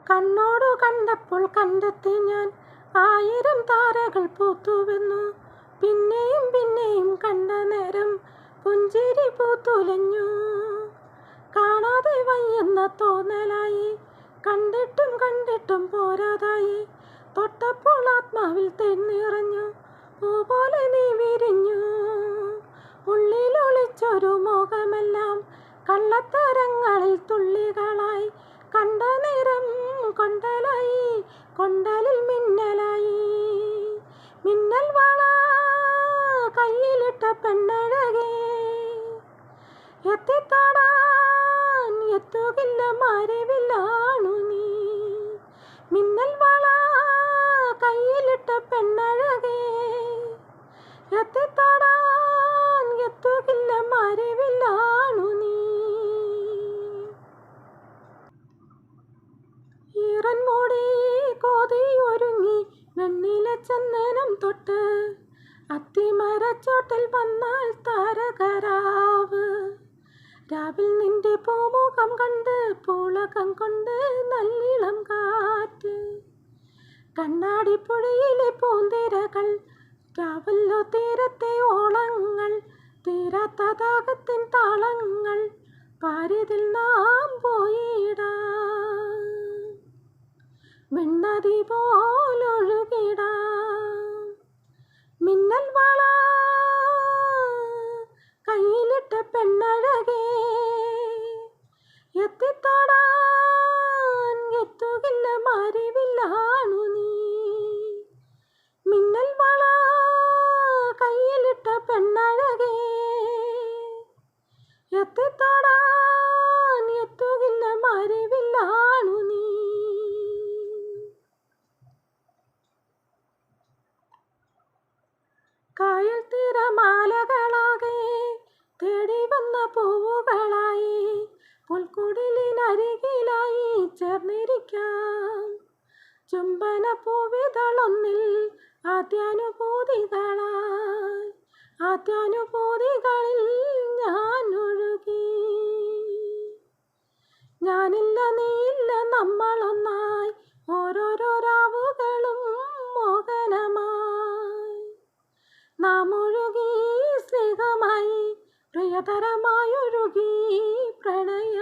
കണ്ണോടു കണ്ടപ്പോൾ കണ്ടെത്തി ഞാൻ 1000 താരകൾ പൂത്തുവെന്നു. പിന്നെയും പിന്നെയും കണ്ട നേരം പുഞ്ചിരി പൂത്തുലഞ്ഞു. കാണാതെ വയ്യെന്ന തോന്നലായി, കണ്ടിട്ടും കണ്ടിട്ടും പോരാതായി. തൊട്ടപ്പോൾ ആത്മാവിൽ തേൻ നിറഞ്ഞു, പൂ പോലെ നീ വിരിഞ്ഞു. ഉള്ളിലൊളിച്ചൊരു മോഹമെല്ലാം കള്ളത്തരങ്ങളിൽ തുള്ളികളായി. കണ്ട നേരം കൊണ്ടലായി, കൊണ്ടലിൽ മിന്നലായി. മിന്നൽ വള കയ്യിലിട്ട പെണ്ണഴകേ, എത്തിത്തൊടാൻ എത്തുകില്ല മരവിലാണു നീ. മിന്നൽ വള കയ്യിലിട്ട പെണ്ണഴകേ, എത്തിത്തൊടാൻ എത്തുകില്ല മരവിലാണു നീ. ഈറൻ മൂടി കോതിയൊരുങ്ങി വെണ്ണില ചന്ദനം തൊട്ട്, അത്തിമരച്ചോട്ടിൽ വന്നാൽ താരകരാവ്. രാവിൽ നിന്റെ പൂമുഖം കണ്ട് പുളകം കൊണ്ട് നല്ലിളം കാറ്റ്. കണ്ണാടിപ്പുഴയിലെ പൂന്തിരകൾ, രാവല്ലോ തീരത്തെ ഓളങ്ങൾ. തീരാത്ത ദാഹത്തിൻ താളങ്ങൾ, പാരിതിൽ നാം പോയിടാം. വെണ്ണതി പോലൊഴുകിടാം. മിന്നൽ വള കയ്യിലിട്ട പെണ്ണഴകേ, എത്തിത്തൊടാൻ എത്തുകില്ല മരവിലാണു നീ. മിന്നൽ വള കയ്യിലിട്ട പെണ്ണഴകേ, എത്തിത്തൊടാൻ എത്തുകില്ല മരവിലാണു നീ. കായൽ തിരമാലകളാകെ തേടി വന്ന പൂവുകളായി, പുൽക്കുടിലിനരികിലായി ചേർന്നിരിക്കാം. ചുംബന പൂവിതളൊന്നിൽ ആദ്യാനുഭൂതികളായി, ആദ്യാനുഭൂതികളിൽ ഞാൻ ഒഴുകി. ഞാനില്ല നീയില്ല നമ്മളൊന്നായി, ഓരോരോ രാവുകളും മോഹനമായി. നാം ഒഴുകി സ്നേഹമായി, പ്രിയതരമായൊഴുകി പ്രണയ